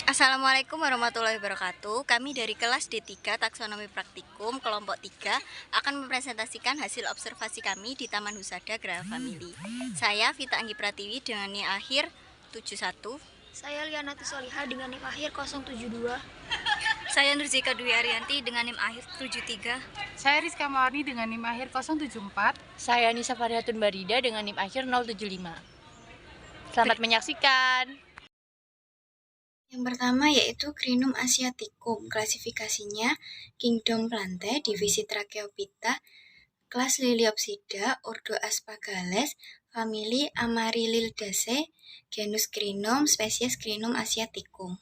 Assalamualaikum warahmatullahi wabarakatuh. Kami dari kelas D3 Taksonomi Praktikum kelompok 3 akan mempresentasikan hasil observasi kami di Taman Husada Graha Family. Saya Vita Anggi Pratiwi dengan NIM akhir 71. Saya Lianati Solihah dengan NIM akhir 072. Saya Nurzika Dwi Arianti dengan NIM akhir 73. Saya Rizka Mawarni dengan NIM akhir 074. Saya Nisa Farihatun Barida dengan NIM akhir 075. Selamat menyaksikan. Yang pertama yaitu Crinum asiaticum, klasifikasinya Kingdom Plantae, divisi Tracheophyta, kelas Liliopsida, ordo Asparagales, famili Amaryllidaceae, genus Crinum, spesies Crinum asiaticum.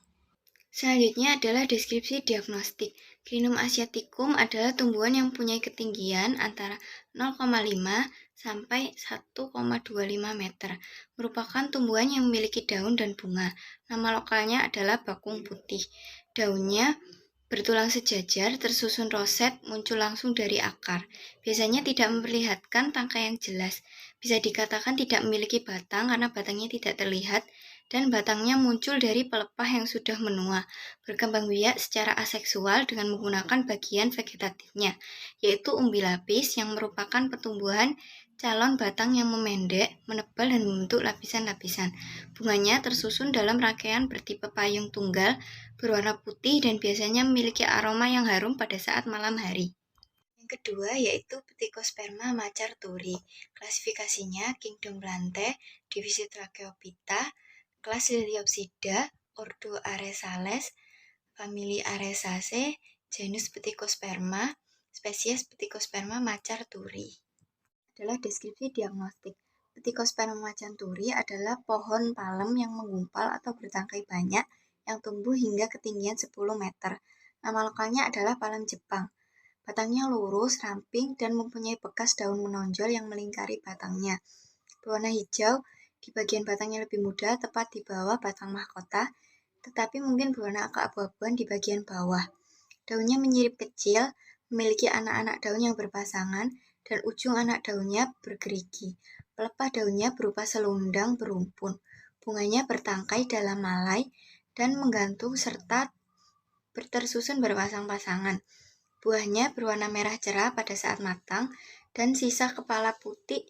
Selanjutnya adalah deskripsi diagnostik. Crinum asiaticum adalah tumbuhan yang punya ketinggian antara 0,5 sampai 1,25 meter. Merupakan tumbuhan yang memiliki daun dan bunga. Nama lokalnya adalah bakung putih. Daunnya bertulang sejajar, tersusun roset, muncul langsung dari akar. Biasanya tidak memperlihatkan tangkai yang jelas. Bisa dikatakan tidak memiliki batang karena batangnya tidak terlihat, dan batangnya muncul dari pelepah yang sudah menua, berkembang biak secara aseksual dengan menggunakan bagian vegetatifnya, yaitu umbi lapis yang merupakan pertumbuhan calon batang yang memendek, menebal, dan membentuk lapisan-lapisan. Bunganya tersusun dalam rangkaian bertipe payung tunggal, berwarna putih, dan biasanya memiliki aroma yang harum pada saat malam hari. Yang kedua yaitu Ptychosperma macar turi. Klasifikasinya Kingdom Plantae, divisi Tracheophyta, kelas Liliopsida, ordo Aresales, famili Aresaceae, genus Ptychosperma, spesies Ptychosperma macar turi. Adalah deskripsi diagnostik. Ptychosperma macar turi adalah pohon palem yang menggumpal atau bertangkai banyak yang tumbuh hingga ketinggian 10 meter. Nama lokalnya adalah palem Jepang. Batangnya lurus, ramping, dan mempunyai bekas daun menonjol yang melingkari batangnya. Berwarna hijau, di bagian batangnya lebih muda, tepat di bawah batang mahkota, tetapi mungkin berwarna keabu-abuan di bagian bawah. Daunnya menyirip kecil, memiliki anak-anak daun yang berpasangan, dan ujung anak daunnya bergerigi. Pelepah daunnya berupa selundang berumpun. Bunganya bertangkai dalam malai dan menggantung serta tersusun berpasang-pasangan. Buahnya berwarna merah cerah pada saat matang, dan sisa kepala putih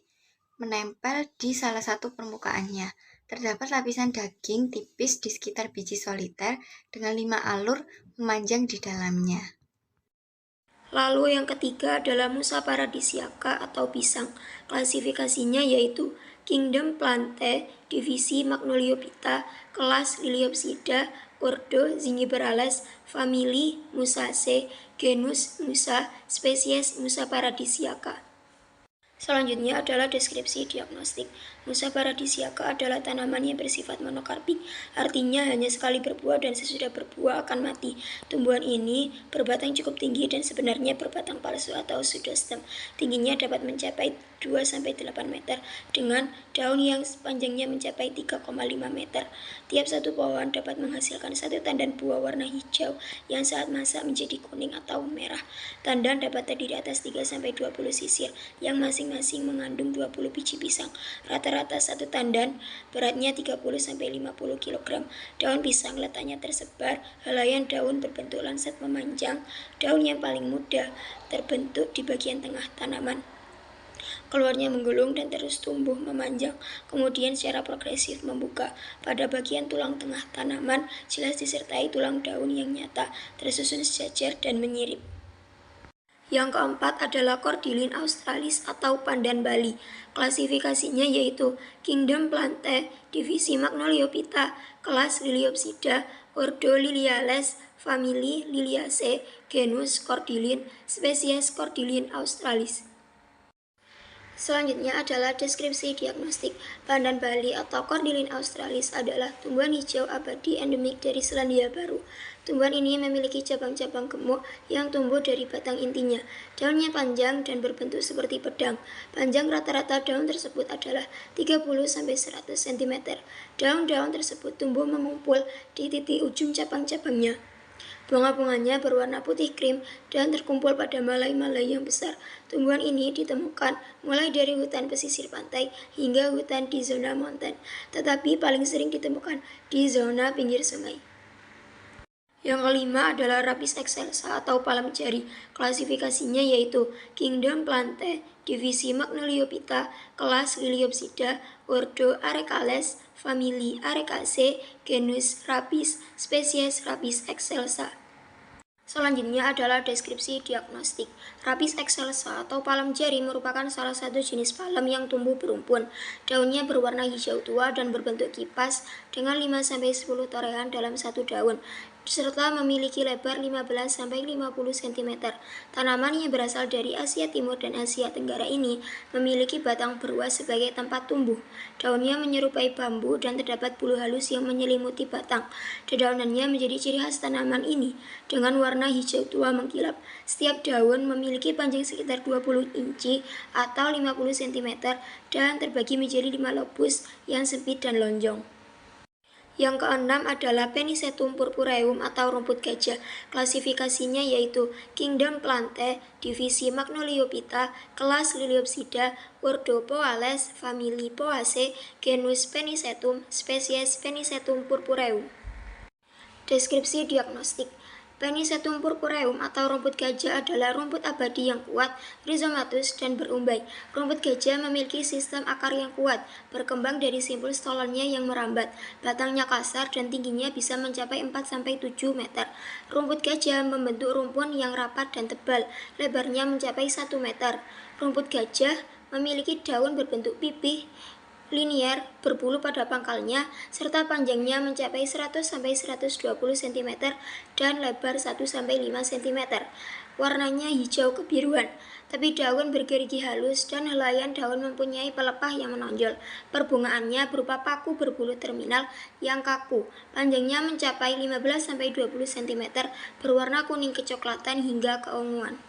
menempel di salah satu permukaannya. Terdapat lapisan daging tipis di sekitar biji soliter dengan 5 alur memanjang di dalamnya. Lalu yang ketiga adalah Musa paradisiaca atau pisang. Klasifikasinya yaitu Kingdom Plantae, divisi Magnoliophyta, kelas Liliopsida, ordo Zingiberales, famili Musaceae, genus Musa, spesies Musa paradisiaca. Selanjutnya adalah deskripsi diagnostik. Musa paradisiaca adalah tanaman yang bersifat monokarpik, artinya hanya sekali berbuah dan sesudah berbuah akan mati. Tumbuhan ini berbatang cukup tinggi dan sebenarnya berbatang palsu atau pseudostem. Tingginya dapat mencapai 2-8 meter dengan daun yang panjangnya mencapai 3,5 meter. Tiap satu pohon dapat menghasilkan satu tandan buah warna hijau yang saat masak menjadi kuning atau merah. Tandan dapat terdiri atas 3-20 sisir yang masing-masing mengandung 20 biji pisang. Rata-rata satu tandan beratnya 30-50 kg. Daun pisang letaknya tersebar, helaian daun berbentuk lancet memanjang. Daun yang paling muda terbentuk di bagian tengah tanaman. Keluarnya menggulung dan terus tumbuh memanjang, kemudian secara progresif membuka. Pada bagian tulang tengah tanaman jelas disertai tulang daun yang nyata, tersusun sejajar dan menyirip. Yang keempat adalah Cordylin australis atau pandan Bali. Klasifikasinya yaitu Kingdom Plantae, divisi Magnoliophyta, kelas Liliopsida, ordo Liliales, famili Liliaceae, genus Cordylin, spesies Cordylin australis. Selanjutnya adalah deskripsi diagnostik. Pandan Bali atau Cordylin australis adalah tumbuhan hijau abadi endemik dari Selandia Baru. Tumbuhan ini memiliki cabang-cabang gemuk yang tumbuh dari batang intinya. Daunnya panjang dan berbentuk seperti pedang. Panjang rata-rata daun tersebut adalah 30-100 cm. Daun-daun tersebut tumbuh mengumpul di titik ujung cabang-cabangnya. Bunga-bunganya berwarna putih krim dan terkumpul pada malai-malai yang besar. Tumbuhan ini ditemukan mulai dari hutan pesisir pantai hingga hutan di zona mountain, tetapi paling sering ditemukan di zona pinggir sungai. Yang kelima adalah Rapis excelsa atau palem jari. Klasifikasinya yaitu Kingdom Plantae, divisi Magnoliophyta, kelas Liliopsida, ordo Arecales, famili Arecaceae, genus Rapis, spesies Rapis excelsa. Selanjutnya adalah deskripsi diagnostik. Rapis excelsa atau palem jari merupakan salah satu jenis palem yang tumbuh berumpun. Daunnya berwarna hijau tua dan berbentuk kipas dengan 5-10 torehan dalam satu daun, serta memiliki lebar 15-50 cm. Tanaman yang berasal dari Asia Timur dan Asia Tenggara ini memiliki batang beruas sebagai tempat tumbuh. Daunnya menyerupai bambu dan terdapat bulu halus yang menyelimuti batang. Dedaunannya menjadi ciri khas tanaman ini dengan warna hijau tua mengkilap. Setiap daun memiliki panjang sekitar 20 inci atau 50 cm dan terbagi menjadi 5 lobus yang sempit dan lonjong. Yang keenam adalah Penicetum purpureum atau rumput gajah. Klasifikasinya yaitu Kingdom Plantae, divisi Magnoliophyta, kelas Liliopsida, ordo Poales, famili Poaceae, genus Penicetum, spesies Penicetum purpureum. Deskripsi diagnostik. Penicetum purpureum atau rumput gajah adalah rumput abadi yang kuat, rizomatus, dan berumbai. Rumput gajah memiliki sistem akar yang kuat, berkembang dari simpul stolonnya yang merambat. Batangnya kasar dan tingginya bisa mencapai 4-7 meter. Rumput gajah membentuk rumpun yang rapat dan tebal, lebarnya mencapai 1 meter. Rumput gajah memiliki daun berbentuk pipih, linier, berbulu pada pangkalnya, serta panjangnya mencapai 100-120 cm dan lebar 1-5 cm. Warnanya hijau kebiruan, tapi daun bergerigi halus dan helaian daun mempunyai pelepah yang menonjol. Perbungaannya berupa paku berbulu terminal yang kaku, panjangnya mencapai 15-20 cm, berwarna kuning kecoklatan hingga keunguan.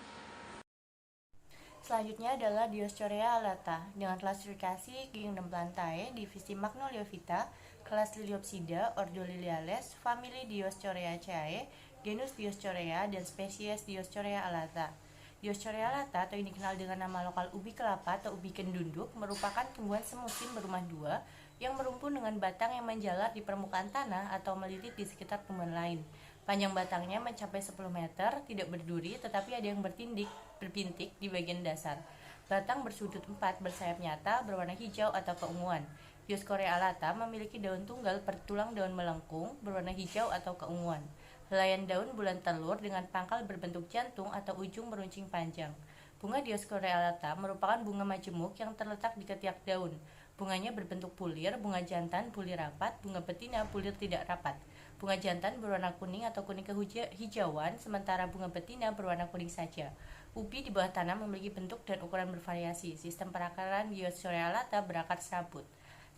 Selanjutnya adalah Dioscorea alata dengan klasifikasi Kingdom Plantae, divisi Magnoliophyta, kelas Liliopsida, ordo Liliales, famili Dioscoreaceae, genus Dioscorea, dan spesies Dioscorea alata. Dioscorea alata atau yang dikenal dengan nama lokal ubi kelapa atau ubi kendunduk merupakan tumbuhan semusim berumah dua yang merumpun dengan batang yang menjalar di permukaan tanah atau melilit di sekitar tumbuhan lain. Panjang batangnya mencapai 10 meter, tidak berduri, tetapi ada yang berpintik di bagian dasar. Batang bersudut 4, bersayap nyata, berwarna hijau atau keunguan. Dioscorea alata memiliki daun tunggal bertulang daun melengkung, berwarna hijau atau keunguan. Helaian daun bulan telur dengan pangkal berbentuk jantung atau ujung meruncing panjang. Bunga Dioscorea alata merupakan bunga majemuk yang terletak di ketiak daun. Bunganya berbentuk bulir, bunga jantan bulir rapat, bunga betina bulir tidak rapat. Bunga jantan berwarna kuning atau kuning kehijauan, sementara bunga betina berwarna kuning saja. Ubi di bawah tanah memiliki bentuk dan ukuran bervariasi. Sistem perakaran Dioscorea alata berakar serabut.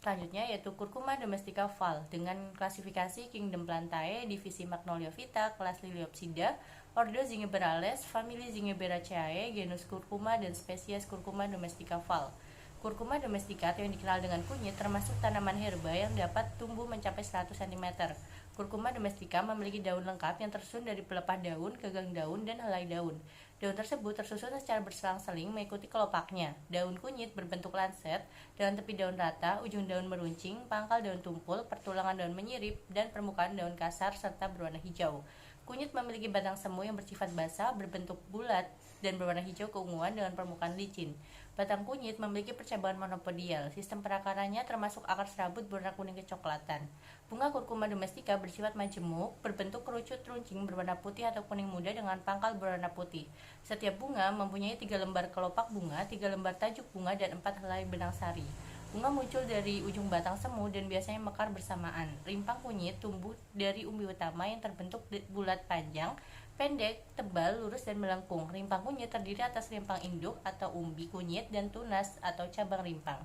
Selanjutnya yaitu Curcuma domestica Val dengan klasifikasi Kingdom Plantae, divisi Magnoliophyta, kelas Liliopsida, ordo Zingiberales, famili Zingiberaceae, genus Curcuma, dan spesies Curcuma domestica Val. Curcuma domestica atau yang dikenal dengan kunyit termasuk tanaman herba yang dapat tumbuh mencapai 100 cm. Curcuma domestica memiliki daun lengkap yang tersusun dari pelepah daun, gagang daun, dan helai daun. Daun tersebut tersusun secara berselang-seling mengikuti kelopaknya. Daun kunyit berbentuk lanset, dengan tepi daun rata, ujung daun meruncing, pangkal daun tumpul, pertulangan daun menyirip, dan permukaan daun kasar serta berwarna hijau. Kunyit memiliki batang semu yang bersifat basah, berbentuk bulat, dan berwarna hijau keunguan dengan permukaan licin. Batang kunyit memiliki percabangan monopodial. Sistem perakarannya termasuk akar serabut berwarna kuning kecoklatan. Bunga Curcuma domestica bersifat majemuk, berbentuk kerucut runcing berwarna putih atau kuning muda dengan pangkal berwarna putih. Setiap bunga mempunyai 3 lembar kelopak bunga, 3 lembar tajuk bunga, dan 4 helai benang sari. Bunga muncul dari ujung batang semu dan biasanya mekar bersamaan. Rimpang kunyit tumbuh dari umbi utama yang terbentuk bulat panjang, pendek, tebal, lurus, dan melengkung. Rimpang kunyit terdiri atas rimpang induk atau umbi kunyit dan tunas atau cabang rimpang.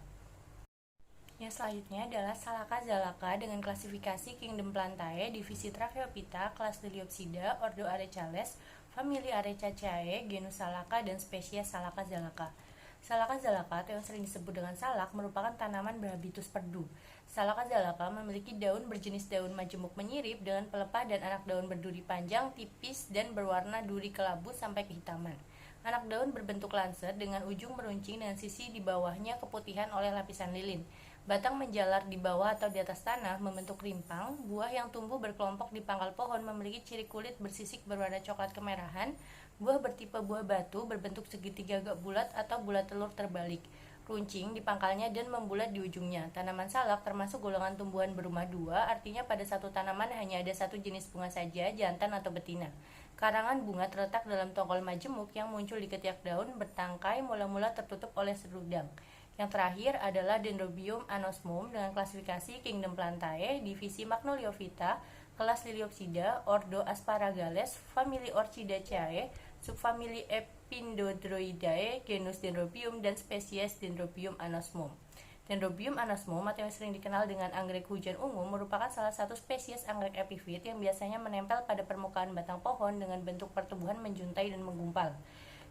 Yang selanjutnya adalah Salaka zalaka dengan klasifikasi Kingdom Plantae, divisi Tracheophyta, kelas Liliopsida, ordo Arecales, famili Arecaceae, genus Salaka, dan spesies Salaka zalaka. Salaka zalaka atau yang sering disebut dengan salak merupakan tanaman berhabitus perdu. Salaka zalaka memiliki daun berjenis daun majemuk menyirip dengan pelepah dan anak daun berduri panjang, tipis, dan berwarna duri kelabu sampai kehitaman. Anak daun berbentuk lanset dengan ujung meruncing dengan sisi di bawahnya keputihan oleh lapisan lilin. Batang menjalar di bawah atau di atas tanah membentuk rimpang. Buah yang tumbuh berkelompok di pangkal pohon memiliki ciri kulit bersisik berwarna coklat kemerahan. Buah bertipe buah batu berbentuk segitiga agak bulat atau bulat telur terbalik. Runcing di pangkalnya dan membulat di ujungnya. Tanaman salak termasuk golongan tumbuhan berumah dua, artinya pada satu tanaman hanya ada satu jenis bunga saja, jantan atau betina. Karangan bunga terletak dalam tongkol majemuk yang muncul di ketiak daun, bertangkai, mula-mula tertutup oleh serudang. Yang terakhir adalah Dendrobium anosmum dengan klasifikasi Kingdom Plantae, divisi Magnoliophyta, kelas Liliopsida, ordo Asparagales, famili Orchidaceae, subfamili Epindodroidae, genus Dendrobium, dan spesies Dendrobium anosmum. Dendrobium anosmum atau yang sering dikenal dengan anggrek hujan ungu merupakan salah satu spesies anggrek epifit yang biasanya menempel pada permukaan batang pohon dengan bentuk pertumbuhan menjuntai dan menggumpal.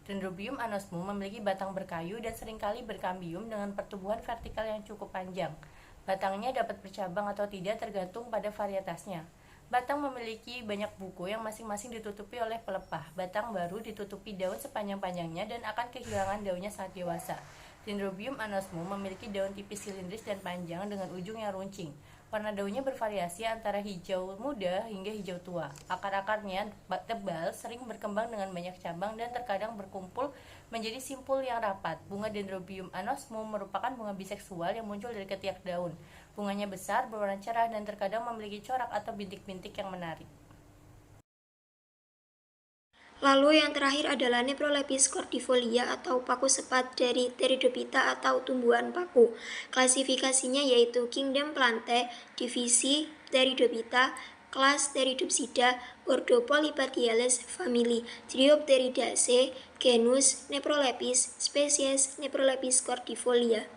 Dendrobium anosmum memiliki batang berkayu dan seringkali berkambium dengan pertumbuhan vertikal yang cukup panjang. Batangnya dapat bercabang atau tidak tergantung pada varietasnya. Batang memiliki banyak buku yang masing-masing ditutupi oleh pelepah. Batang baru ditutupi daun sepanjang-panjangnya dan akan kehilangan daunnya saat dewasa. Dendrobium anosmum memiliki daun tipis silindris dan panjang dengan ujung yang runcing. Warna daunnya bervariasi antara hijau muda hingga hijau tua. Akar-akarnya tebal, sering berkembang dengan banyak cabang dan terkadang berkumpul menjadi simpul yang rapat. Bunga Dendrobium anosmum merupakan bunga biseksual yang muncul dari ketiak daun. Bunganya besar, berwarna cerah, dan terkadang memiliki corak atau bintik-bintik yang menarik. Lalu yang terakhir adalah Neprolepis cordifolia atau paku sepat dari Pteridophyta atau tumbuhan paku. Klasifikasinya yaitu Kingdom Plantae, divisi Pteridophyta, kelas Pteridopsida, ordo Polypodiales, famili Triopteridaceae, genus Neprolepis, spesies Neprolepis cordifolia.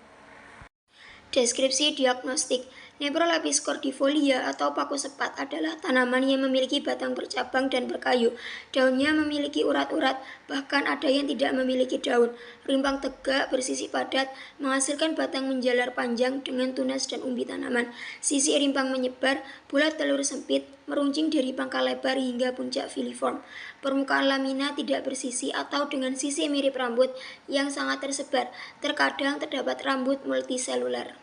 Deskripsi diagnostik. Neprolepis cordifolia atau paku sepat adalah tanaman yang memiliki batang bercabang dan berkayu. Daunnya memiliki urat-urat, bahkan ada yang tidak memiliki daun. Rimpang tegak, bersisi padat, menghasilkan batang menjalar panjang dengan tunas dan umbi tanaman. Sisi rimpang menyebar, bulat telur sempit, meruncing dari pangkal lebar hingga puncak filiform. Permukaan lamina tidak bersisi atau dengan sisi mirip rambut yang sangat tersebar. Terkadang terdapat rambut multiselular.